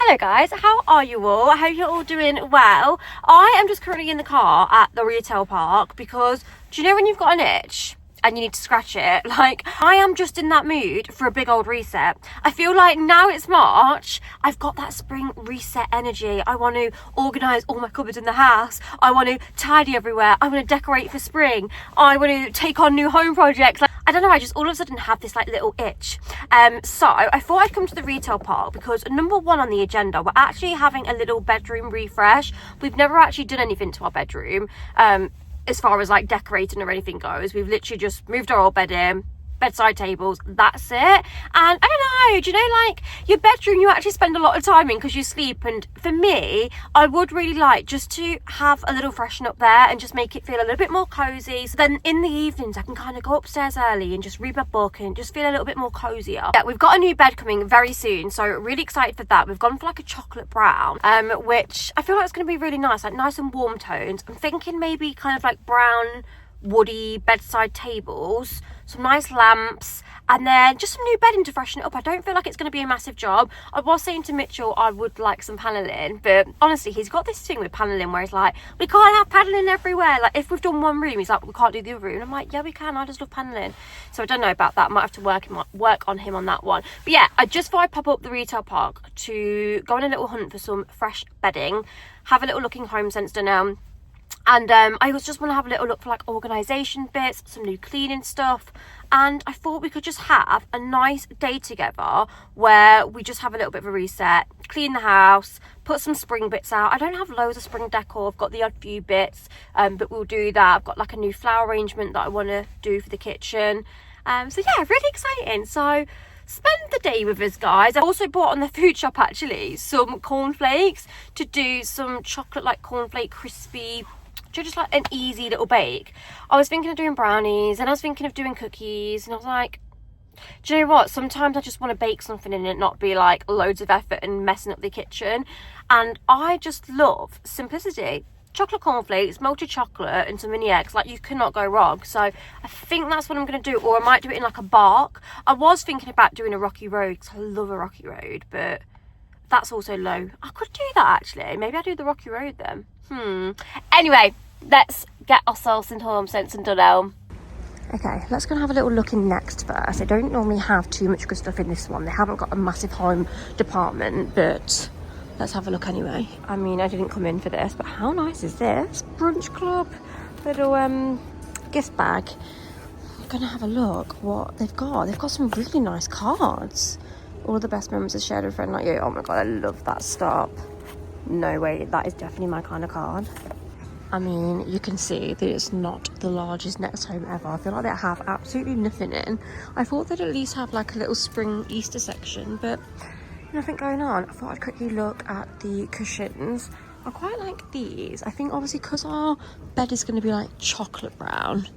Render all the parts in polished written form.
Hello guys, how are you all? I hope you're all doing well. I am just currently in the car at the retail park because do you know when you've got an itch and you need to scratch it? Like, I am just in that mood for a big old reset. I feel like now it's March, I've got that spring reset energy. I want to organise all my cupboards in the house. I want to tidy everywhere. I want to decorate for spring. I want to take on new home projects. Like, I don't know, I just all of a sudden have this like little itch. So I thought I'd come to the retail park because number one on the agenda, we're actually having a little bedroom refresh. We've never actually done anything to our bedroom. As far as like decorating or anything goes, we've literally just moved our old bed in, bedside tables, that's it. And I don't know, do you know, like your bedroom you actually spend a lot of time in because you sleep, and for me I would really like just to have a little freshen up there and just make it feel a little bit more cozy, so then in the evenings I can kind of go upstairs early and just read my book and just feel a little bit more cozier. Yeah, we've got a new bed coming very soon, so really excited for that. We've gone for like a chocolate brown, which I feel like it's going to be really nice, like nice and warm tones. I'm thinking maybe kind of like brown woody bedside tables, some nice lamps, and then just some new bedding to freshen it up. I don't feel like it's going to be a massive job. I was saying to Mitchell I would like some paneling, but honestly he's got this thing with paneling where he's like, we can't have paneling everywhere. Like if we've done one room, he's like, we can't do the other room. And I'm like, yeah we can, I just love paneling. So I don't know about that, I might have to work on him on that one. But yeah, I just thought I'd pop up the retail park to go on a little hunt for some fresh bedding, have a little look in Home Sense Dunelm. And I just want to have a little look for like organisation bits, some new cleaning stuff, and I thought we could just have a nice day together where we just have a little bit of a reset, clean the house, put some spring bits out. I don't have loads of spring decor, I've got the odd few bits, but we'll do that. I've got like a new flower arrangement that I want to do for the kitchen. So yeah, really exciting. So spend the day with us guys. I also bought on the food shop actually some cornflakes to do some chocolate like cornflake crispy, just like an easy little bake. I was thinking of doing brownies and I was thinking of doing cookies, and I was like, do you know what, sometimes I just want to bake something and it not be like loads of effort and messing up the kitchen. And I just love simplicity. Chocolate cornflakes, melted chocolate and some mini eggs, like you cannot go wrong. So I think that's what I'm going to do, or I might do it in like a bark. I was thinking about doing a rocky road because I love a rocky road, but that's also low. I could do that actually. Maybe I'll do the rocky road then. Anyway, let's get ourselves into Home Sense and Dunelm. Okay, let's go and have a little look in Next first. They don't normally have too much good stuff in this one. They haven't got a massive home department, but let's have a look anyway. I mean, I didn't come in for this, but how nice is this? Brunch club, little gift bag. I'm gonna have a look what they've got. They've got some really nice cards. All the best memories of shared with a friend like you. Oh my god, I love that. Stop. No way, that is definitely my kind of card. I mean, you can see that it's not the largest Next home ever. I feel like they have absolutely nothing in. I thought they'd at least have like a little spring Easter section, but nothing going on. I thought I'd quickly look at the cushions. I quite like these. I think obviously because our bed is going to be like chocolate brown,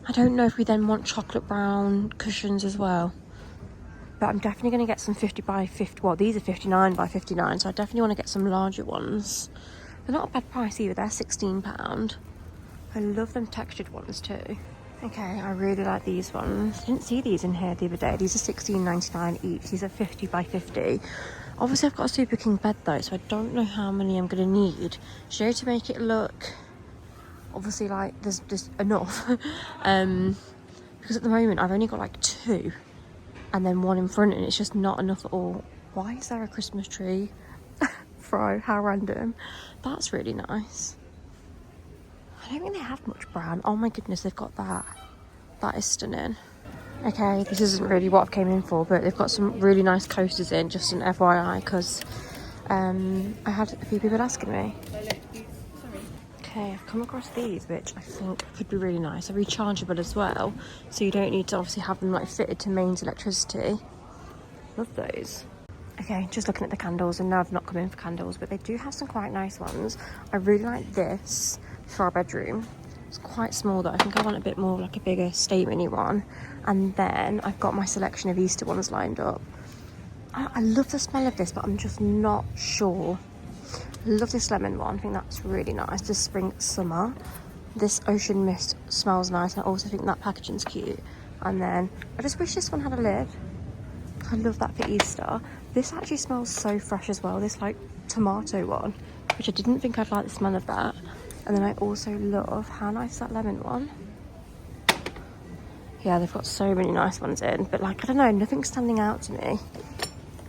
I don't know if we then want chocolate brown cushions as well. But I'm definitely going to get some 50 by 50. Well, these are 59 by 59, so I definitely want to get some larger ones. They're not a bad price either. They're £16. I love them textured ones too. Okay, I really like these ones. I didn't see these in here the other day. These are £16.99 each. These are 50 by 50. Obviously, I've got a Super King bed though, so I don't know how many I'm going to need. Show to make it look, obviously, like there's enough. Because at the moment, I've only got like 2. And then one in front, and it's just not enough at all. Why is there a Christmas tree? Fro, how random. That's really nice. I don't think they have much brown. Oh my goodness, they've got that. That is stunning. Okay, this isn't really what I've came in for, but they've got some really nice coasters in, just an FYI, because I had a few people asking me. Okay, I've come across these, which I think could be really nice. They're rechargeable as well, so you don't need to obviously have them like fitted to mains electricity. Love those. Okay, just looking at the candles, and now I've not come in for candles, but they do have some quite nice ones. I really like this for our bedroom. It's quite small though. I think I want a bit more like a bigger statement-y one. And then I've got my selection of Easter ones lined up. I love the smell of this, but I'm just not sure. I love this lemon one. I think that's really nice. This spring summer. This ocean mist smells nice, and I also think that packaging's cute. And then I just wish this one had a lid. I love that for Easter. This actually smells so fresh as well, this like tomato one, which I didn't think I'd like the smell of that. And then I also love, how nice is that lemon one? Yeah, they've got so many nice ones in, but like, I don't know, nothing's standing out to me.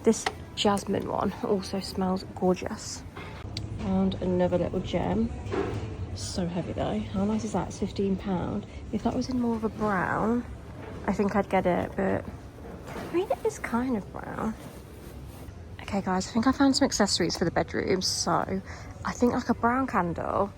This jasmine one also smells gorgeous. And another little gem. So heavy though. How nice is that? It's £15. If that was in more of a brown, I think I'd get it, but I mean, it is kind of brown. Okay guys, I think I found some accessories for the bedroom. So I think like a brown candle.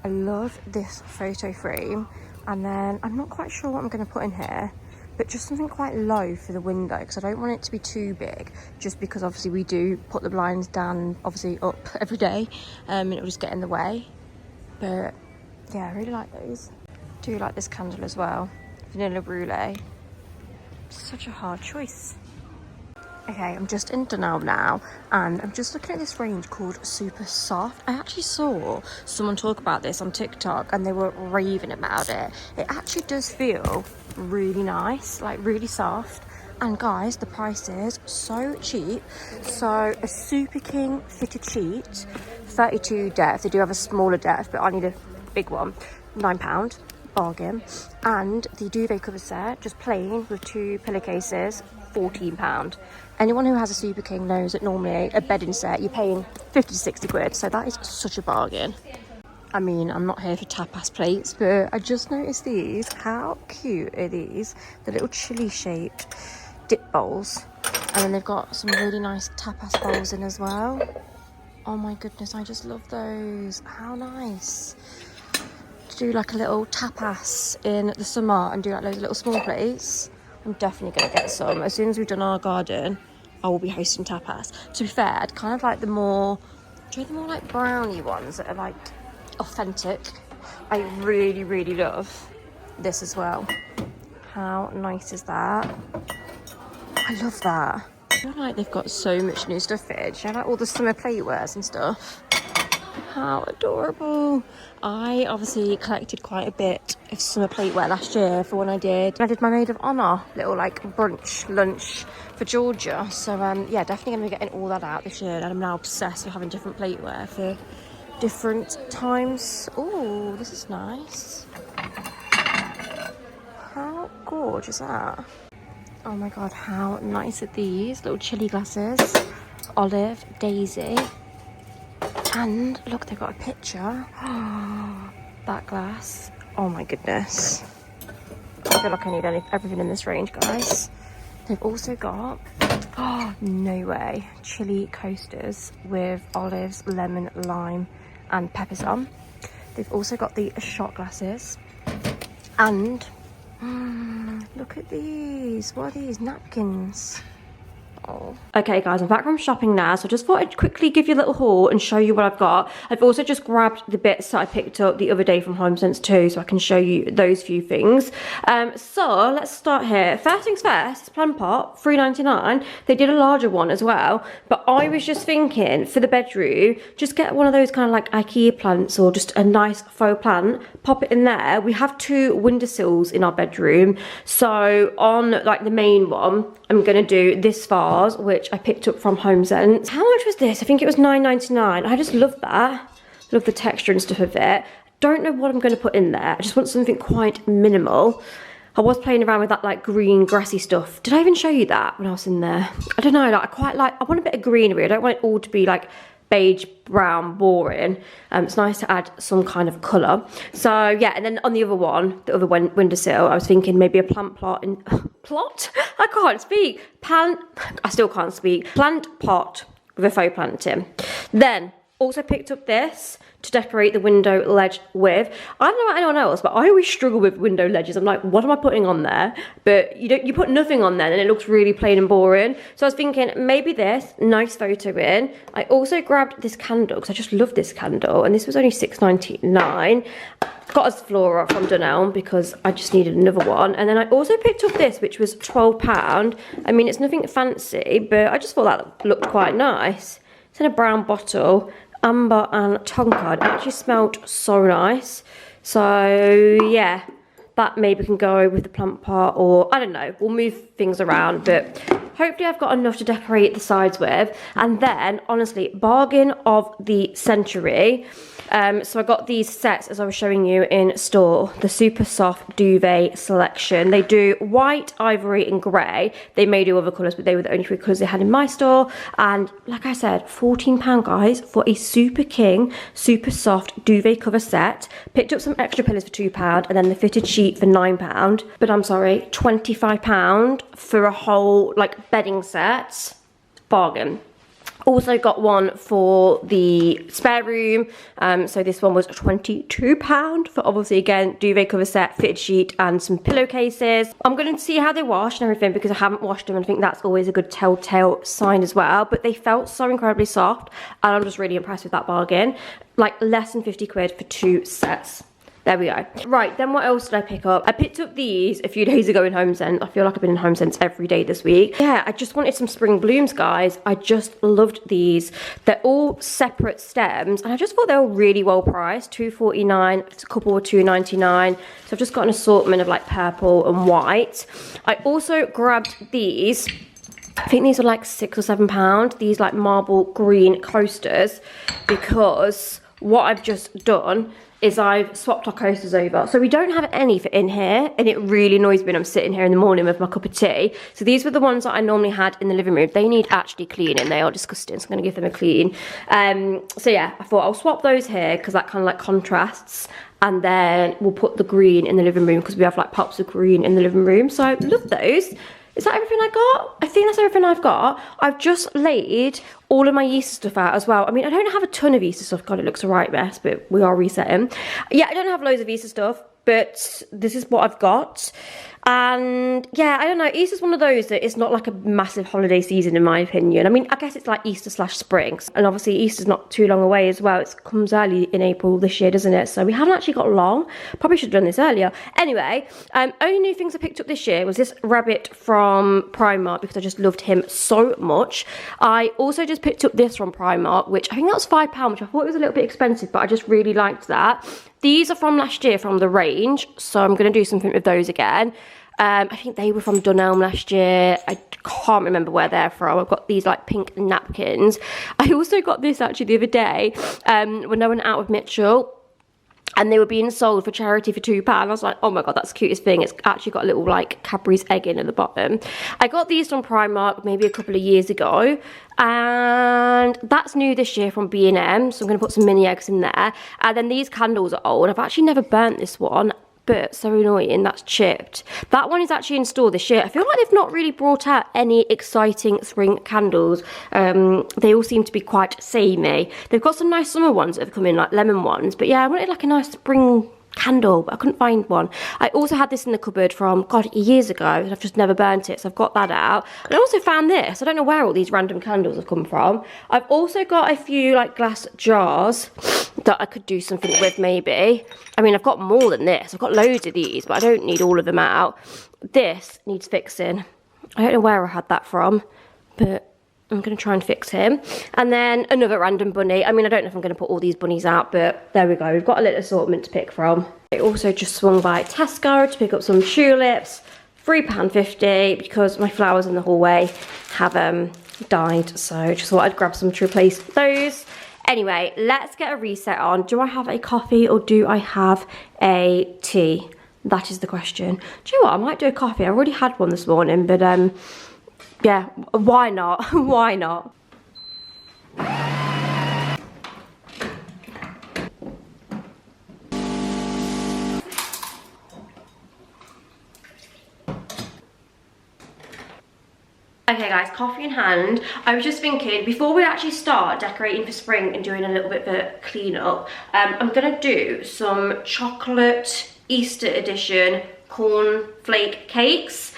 I love this photo frame. And then I'm not quite sure what I'm going to put in here, but just something quite low for the window, because I don't want it to be too big, just because obviously we do put the blinds down, obviously up every day, and it'll just get in the way. But yeah, I really like those. Do like this candle as well, vanilla brulee. Such a hard choice. Okay, I'm just in Dunelm now, and I'm just looking at this range called Super Soft. I actually saw someone talk about this on TikTok, and they were raving about it. It actually does feel really nice, like really soft. And guys, the price is so cheap. So a Super King fitted sheet, 32 depth. They do have a smaller depth, but I need a big one. £9, bargain. And the duvet cover set, just plain with 2 pillowcases, £14. Anyone who has a Super King knows that normally a bedding set you're paying 50 to 60 quid, so that is such a bargain. I mean, I'm not here for tapas plates, but I just noticed these. How cute are these? The little chili shaped dip bowls, and then they've got some really nice tapas bowls in as well. Oh my goodness, I just love those. How nice to do like a little tapas in the summer and do like loads of little small plates. I'm definitely going to get some. As soon as we've done our garden, I will be hosting tapas. To be fair, I'd kind of like the more, do you know the more like brownie ones that are like authentic? I really, really love this as well. How nice is that? I love that. I feel like they've got so much new stuff in. Do you know, like all the summer playwares and stuff? How adorable. I obviously collected quite a bit of summer plateware last year for when I did my maid of honour little like brunch lunch for Georgia. So yeah, definitely gonna be getting all that out this year, and I'm now obsessed with having different plateware for different times. Oh, this is nice. How gorgeous is that? Oh my god, how nice are these little chili glasses? Olive, daisy. And look, they've got a picture. That glass. Oh my goodness. I feel like I need everything in this range, guys. They've also got, oh, no way, chili coasters with olives, lemon, lime, and peppers on. They've also got the shot glasses. And look at these. What are these? Napkins. Oh. Okay guys, I'm back from shopping now, so I just thought I'd quickly give you a little haul and show you what I've got. I've also just grabbed the bits that I picked up the other day from HomeSense too, so I can show you those few things. So let's start here. First things first, it's plant pot, £3.99. They did a larger one as well, but I was just thinking for the bedroom, just get one of those kind of like IKEA plants or just a nice faux plant, pop it in there. We have 2 windowsills in our bedroom, so on like the main one, I'm gonna do this vase, which I picked up from HomeSense. How much was this? I think it was £9.99. I just love that. Love the texture and stuff of it. Don't know what I'm gonna put in there. I just want something quite minimal. I was playing around with that like green grassy stuff. Did I even show you that when I was in there? I don't know, like I want a bit of greenery. I don't want it all to be like beige, brown, boring. It's nice to add some kind of colour. So yeah, and then on the other one, the other windowsill, I was thinking maybe a plant plot in plot? I can't speak. I still can't speak. Plant pot with a faux plant in. Then also picked up this to decorate the window ledge with. I don't know about anyone else, but I always struggle with window ledges. I'm like, what am I putting on there? But you put nothing on there and it looks really plain and boring. So I was thinking maybe this, nice photo in. I also grabbed this candle because I just love this candle, and this was only £6.99. Got us Flora from Dunelm because I just needed another one. And then I also picked up this, which was £12. I mean, it's nothing fancy, but I just thought that looked quite nice. It's in a brown bottle. Amber and tonka. It actually smelled so nice. So yeah, that maybe can go with the plant pot, or I don't know, we'll move things around, but hopefully I've got enough to decorate the sides with. And then, honestly, bargain of the century. So I got these sets, as I was showing you in store, the super soft duvet selection. They do white, ivory and grey. They may do other colours, but they were the only 3 colours they had in my store. And like I said, £14, guys, for a super king, super soft duvet cover set. Picked up some extra pillows for £2 and then the fitted sheet for £9. But I'm sorry, £25 for a whole like bedding set. Bargain. Also got one for the spare room, so this one was £22 for, obviously, again, duvet cover set, fitted sheet and some pillowcases. I'm going to see how they wash and everything because I haven't washed them, and I think that's always a good telltale sign as well. But they felt so incredibly soft and I'm just really impressed with that bargain. Like less than 50 quid for 2 sets. There we go. Right, then what else did I pick up? I picked up these a few days ago in HomeSense. I feel like I've been in HomeSense every day this week. Yeah, I just wanted some spring blooms, guys. I just loved these. They're all separate stems, and I just thought they were really well priced. £2.49, a couple were £2.99. So I've just got an assortment of like purple and white. I also grabbed these. I think these are like £6 or £7. These like marble green coasters, because what I've just done is I've swapped our coasters over. So we don't have any for in here, and it really annoys me when I'm sitting here in the morning with my cup of tea. So these were the ones that I normally had in the living room. They need actually cleaning. They are disgusting, so I'm going to give them a clean. So yeah, I thought I'll swap those here because that kind of like contrasts, and then we'll put the green in the living room because we have like pops of green in the living room. So I love those. Is that everything I got? I think that's everything I've got. I've just laid all of my Easter stuff out as well. I mean, I don't have a ton of Easter stuff. God, it looks a right mess, but we are resetting. Yeah, I don't have loads of Easter stuff, but this is what I've got. And yeah, I don't know, Easter's one of those that it's not like a massive holiday season in my opinion. I mean, I guess it's like Easter/spring, and obviously Easter's not too long away as well. It comes early in April this year, doesn't it? So we haven't actually got long. Probably should have done this earlier. Anyway, only new things I picked up this year was this rabbit from Primark because I just loved him so much. I also just picked up this from Primark, which I think that was £5, which I thought was a little bit expensive, but I just really liked that. These are from last year from the range, so I'm going to do something with those again. I think they were from Dunelm last year. I can't remember where they're from. I've got these like pink napkins. I also got this actually the other day when I went out with Mitchell, and they were being sold for charity for £2. I was like, oh my god, that's the cutest thing. It's actually got a little like Cadbury's egg in at the bottom. I got these from Primark maybe a couple of years ago, and that's new this year from B&M, so I'm going to put some mini eggs in there. And then these candles are old. I've actually never burnt this one, but so annoying, that's chipped. That one is actually in store this year. I feel like they've not really brought out any exciting spring candles. They all seem to be quite samey. They've got some nice summer ones that have come in, like lemon ones, but yeah, I wanted like a nice spring candle, but I couldn't find one. I also had this in the cupboard from, God, years ago, and I've just never burnt it, so I've got that out. And I also found this. I don't know where all these random candles have come from. I've also got a few like glass jars that I could do something with maybe. I mean, I've got more than this. I've got loads of these, but I don't need all of them out. This needs fixing. I don't know where I had that from, but I'm going to try and fix him. And then another random bunny. I mean, I don't know if I'm going to put all these bunnies out, but there we go. We've got a little assortment to pick from. I also just swung by Tesco to pick up some tulips. £3.50 because my flowers in the hallway have died. So just thought I'd grab some to replace those. Anyway, let's get a reset on. Do I have a coffee or do I have a tea? That is the question. Do you know what? I might do a coffee. I already had one this morning, but yeah, why not? Why not? Okay guys, coffee in hand. I was just thinking, before we actually start decorating for spring and doing a little bit of a clean up, I'm gonna do some chocolate Easter edition cornflake cakes.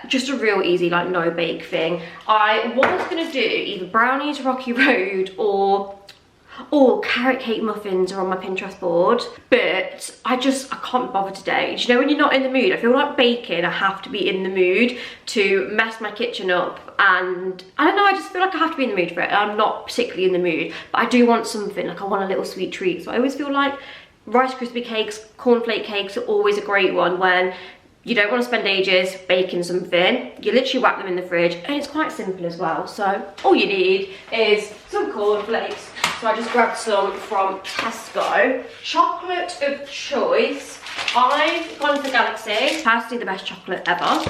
Just a real easy, like no bake thing. I was gonna do either brownies, Rocky Road, or carrot cake muffins are on my Pinterest board, but I can't bother today. Do you know when you're not in the mood? I feel like baking, I have to be in the mood to mess my kitchen up, and I don't know, I just feel like I have to be in the mood for it. I'm not particularly in the mood, but I do want something, like I want a little sweet treat, so I always feel like Rice Krispie cakes, cornflake cakes are always a great one when you don't want to spend ages baking something. You literally wrap them in the fridge, and it's quite simple as well. So all you need is some cornflakes. So I just grabbed some from Tesco. Chocolate of choice. I've gone for Galaxy. Personally, the best chocolate ever.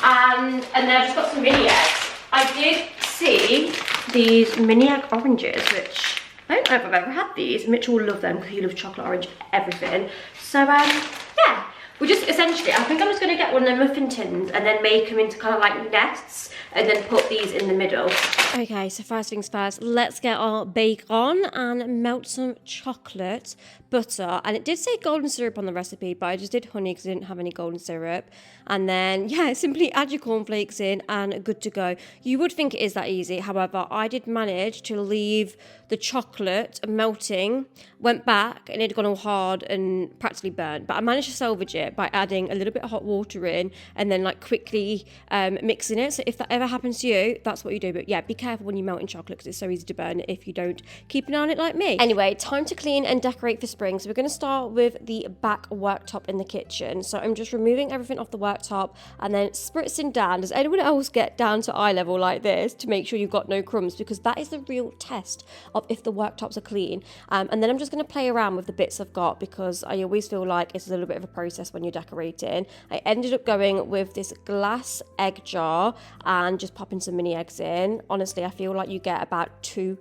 And then I've just got some mini eggs. I did see these mini egg oranges, which I don't know if I've ever had these. Mitchell will love them because he loves chocolate, orange, everything. So yeah. We're just essentially, I think I'm just going to get one of the muffin tins and then make them into kind of like nests and then put these in the middle. Okay, so first things first, let's get our bake on and melt some chocolate, butter, and it did say golden syrup on the recipe, but I just did honey because I didn't have any golden syrup. And then, yeah, simply add your cornflakes in and good to go. You would think it is that easy. However, I did manage to leave the chocolate melting, went back and it had gone all hard and practically burnt. But I managed to salvage it by adding a little bit of hot water in and then like quickly mixing it. So if that ever happens to you, that's what you do. But yeah, be careful when you melt in chocolate because it's so easy to burn if you don't keep an eye on it like me. Anyway, time to clean and decorate for spring. So we're going to start with the back worktop in the kitchen. So I'm just removing everything off the worktop and then spritzing down. Does anyone else get down to eye level like this to make sure you've got no crumbs? Because that is the real test of if the worktops are clean. And then I'm just going to play around with the bits I've got because I always feel like it's a little bit of a process when you're decorating. I ended up going with this glass egg jar and just popping some mini eggs in. Honestly, I feel like you get about 2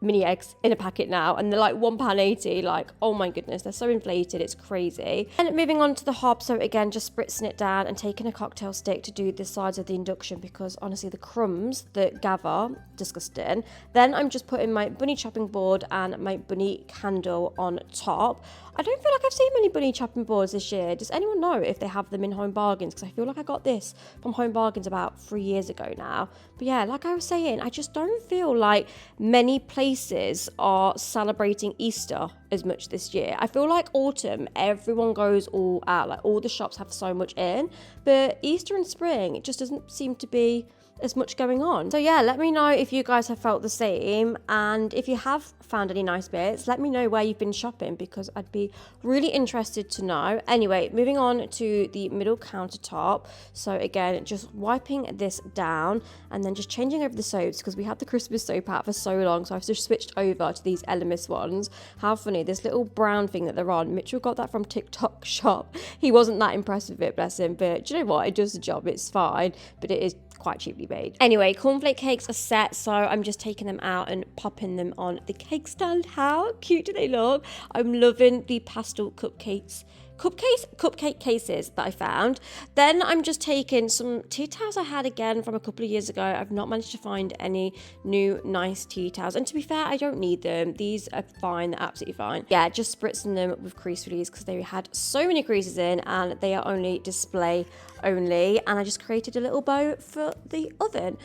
mini eggs in a packet now and they're like £1.80. Like, oh my goodness, they're so inflated, it's crazy. And moving on to the hob, so again just spritzing it down and taking a cocktail stick to do the sides of the induction because honestly the crumbs that gather, disgusting. Then I'm just putting my bunny chopping board and my bunny candle on top. I don't feel like I've seen many bunny chopping boards this year. Does anyone know if they have them in Home Bargains? Because I feel like I got this from Home Bargains about 3 years ago now. But yeah, like I was saying, I just don't feel like many places are celebrating Easter as much this year. I feel like autumn, everyone goes all out. Like all the shops have so much in. But Easter and spring, it just doesn't seem to be as much going on. So yeah, let me know if you guys have felt the same, and if you have found any nice bits, let me know where you've been shopping because I'd be really interested to know. Anyway, moving on to the middle countertop. So again, just wiping this down and then just changing over the soaps because we had the Christmas soap out for so long, so I've just switched over to these Elemis ones. How funny, this little brown thing that they're on, Mitchell got that from TikTok shop. He wasn't that impressed with it, bless him, but do you know what, it does the job, it's fine, but it is quite cheaply made. Anyway, cornflake cakes are set, so I'm just taking them out and popping them on the cake stand. How cute do they look? I'm loving the pastel cupcake cases that I found. Then I'm just taking some tea towels I had again from a couple of years ago. I've not managed to find any new nice tea towels, and to be fair, I don't need them. These are fine, they're absolutely fine. Yeah, just spritzing them with crease release because they had so many creases in and they are only display only, and I just created a little bow for the oven.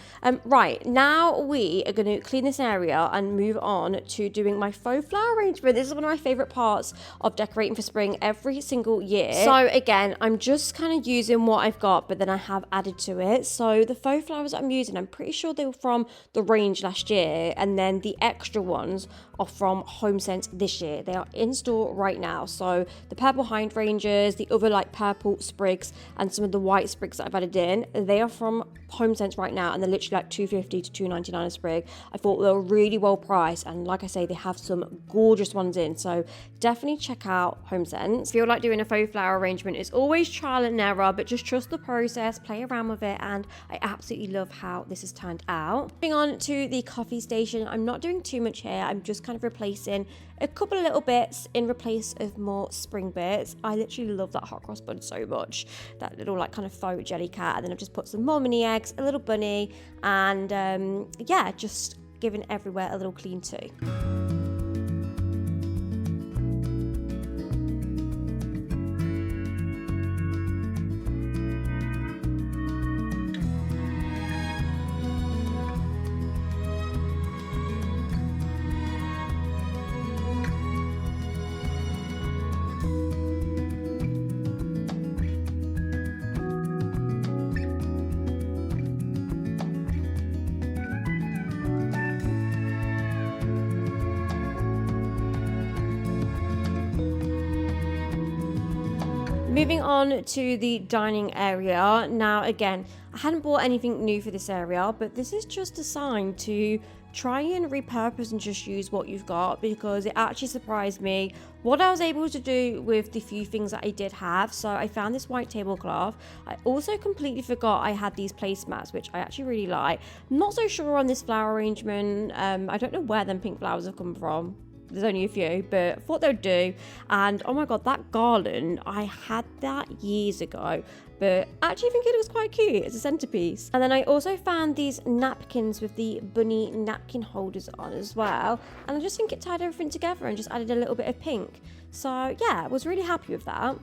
Right, now we are going to clean this area and move on to doing my faux flower arrangement. This is one of my favorite parts of decorating for spring every single year. So again, I'm just kind of using what I've got, but then I have added to it. So the faux flowers I'm using, I'm pretty sure they were from the range last year, and then the extra ones are from HomeSense this year. They are in store right now. So the purple hydrangeas, the other like purple sprigs, and some of the white sprigs that I've added in, they are from HomeSense right now, and they're literally like $2.50 to $2.99 a sprig. I thought they were really well priced, and like I say, they have some gorgeous ones in, so definitely check out HomeSense. I feel like doing a faux flower arrangement is always trial and error, but just trust the process, play around with it, and I absolutely love how this has turned out. Moving on to the coffee station, I'm not doing too much here. I'm just kind of replacing a couple of little bits in replace of more spring bits. I literally love that hot cross bun so much, that little like kind of faux jelly cat, and then I've just put some more mini eggs, a little bunny, and yeah, just giving everywhere a little clean too. Moving on to the dining area. Now again, I hadn't bought anything new for this area, but this is just a sign to try and repurpose and just use what you've got, because it actually surprised me what I was able to do with the few things that I did have. So I found this white tablecloth. I also completely forgot I had these placemats, which I actually really like. I'm not so sure on this flower arrangement. I don't know where them pink flowers have come from. There's only a few, but I thought they'd do. And oh my god, that garland, I had that years ago, but I actually think it looks quite cute as a centerpiece. And then I also found these napkins with the bunny napkin holders on as well, and I just think it tied everything together and just added a little bit of pink. So yeah, I was really happy with that.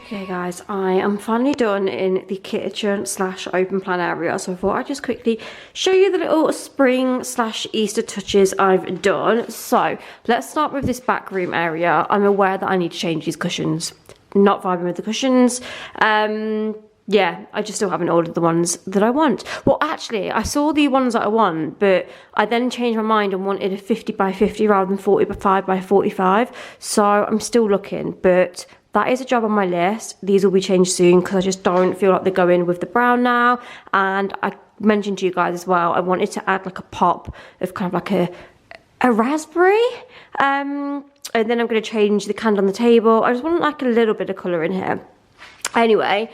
Okay guys, I am finally done in the kitchen slash open plan area, so I thought I'd just quickly show you the little spring slash Easter touches I've done. So let's start with this back room area. I'm aware that I need to change these cushions. Not vibing with the cushions. Yeah, I just still haven't ordered the ones that I want. Well, actually, I saw the ones that I want, but I then changed my mind and wanted a 50 by 50 rather than 45 by 45. So I'm still looking, but that is a job on my list. These will be changed soon because I just don't feel like they're going with the brown now. And I mentioned to you guys as well, I wanted to add like a pop of kind of like a raspberry. And then I'm going to change the candle on the table. I just want like a little bit of colour in here. Anyway,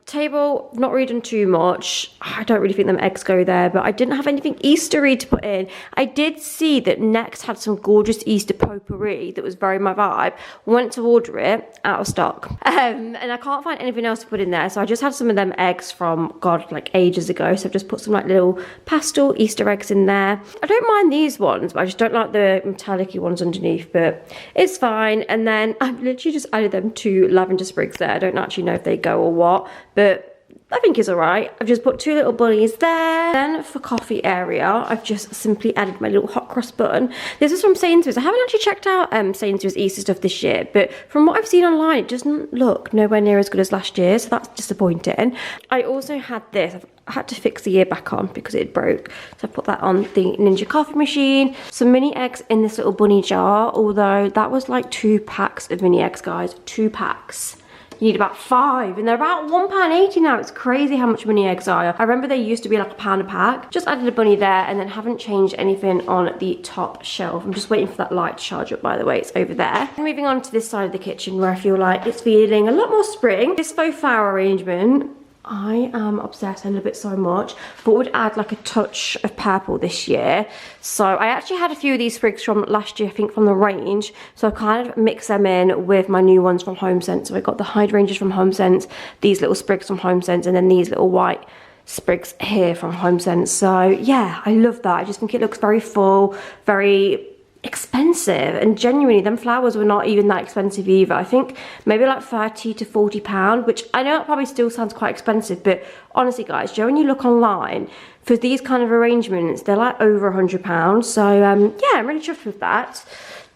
table, not really done too much. I don't really think them eggs go there, but I didn't have anything Eastery to put in. I did see that Next had some gorgeous Easter potpourri that was very my vibe. Went to order it, out of stock. And I can't find anything else to put in there, so I just had some of them eggs from, God, like ages ago. So I've just put some like little pastel Easter eggs in there. I don't mind these ones, but I just don't like the metallic-y ones underneath, but it's fine. And then I've literally just added them to lavender sprigs there. I don't actually know if they go or what, but I think it's alright. I've just put two little bunnies there. Then for coffee area, I've just simply added my little hot cross button. This is from Sainsbury's. I haven't actually checked out Sainsbury's Easter stuff this year, but from what I've seen online, it doesn't look nowhere near as good as last year, so that's disappointing. I also had this. I had to fix the ear back on because it broke, so I put that on the Ninja coffee machine. Some mini eggs in this little bunny jar, although that was like 2 packs of mini eggs, guys. 2 packs. You need about 5, and they're about £1.80 now. It's crazy how much mini eggs are. I remember they used to be like £1 a pack. Just added a bunny there, and then haven't changed anything on the top shelf. I'm just waiting for that light to charge up, by the way. It's over there. Moving on to this side of the kitchen where I feel like it's feeling a lot more spring. This faux flower arrangement, I am obsessed. I love it so much. But would add like a touch of purple this year. So I actually had a few of these sprigs from last year, I think from the range. So I kind of mixed them in with my new ones from HomeSense. So I got the hydrangeas from HomeSense, these little sprigs from HomeSense, and then these little white sprigs here from HomeSense. So yeah, I love that. I just think it looks very full, very expensive, and genuinely them flowers were not even that expensive either. I think maybe like £30 to £40, which I know it probably still sounds quite expensive, but honestly guys, Joe, when you look online for these kind of arrangements, they're like over £100. So yeah, I'm really chuffed with that.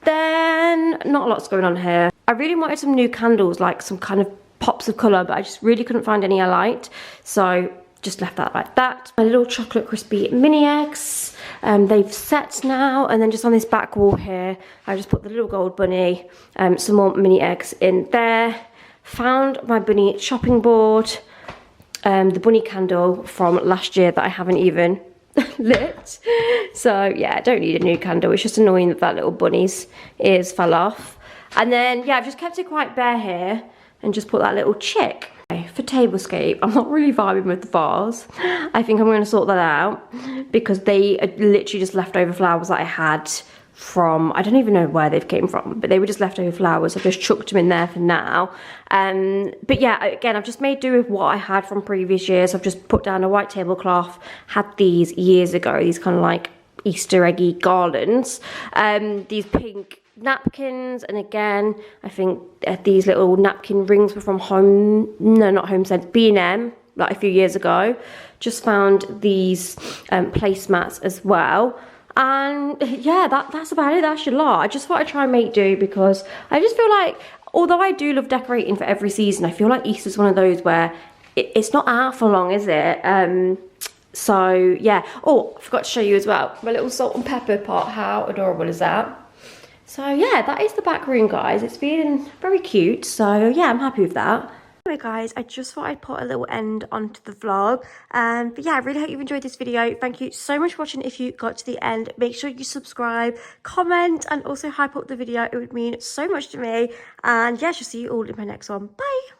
Then not a lot's going on here. I really wanted some new candles, like some kind of pops of colour, but I just really couldn't find any I liked, so just left that like that. My little chocolate crispy mini eggs, they've set now. And then just on this back wall here, I just put the little gold bunny, some more mini eggs in there. Found my bunny chopping board, the bunny candle from last year that I haven't even lit. So yeah, I don't need a new candle. It's just annoying that that little bunny's ears fell off. And then yeah, I've just kept it quite bare here and just put that little chick. For tablescape, I'm not really vibing with the vase. I think I'm going to sort that out. because they are literally just leftover flowers that I had from, I don't even know where they've came from, but they were just leftover flowers. I just chucked them in there for now. But yeah, again, I've just made do with what I had from previous years. I've just put down a white tablecloth, had these years ago, these kind of like Easter eggy garlands, these pink napkins, and again, I think these little napkin rings were from B&M, like a few years ago. Just found these placemats as well. And yeah, that's about it. That's a lot. I just thought I'd try and make do, because I just feel like, although I do love decorating for every season, I feel like Easter's one of those where it's not out for long, is it? So yeah. Oh, I forgot to show you as well, my little salt and pepper pot. How adorable is that? So yeah, that is the back room, guys. It's been very cute. So yeah, I'm happy with that. Anyway guys, I just thought I'd put a little end onto the vlog, but yeah, I really hope you've enjoyed this video. Thank you so much for watching. If you got to the end, make sure you subscribe, comment, and also hype up the video. It would mean so much to me. And yeah, I'll see you all in my next one. Bye.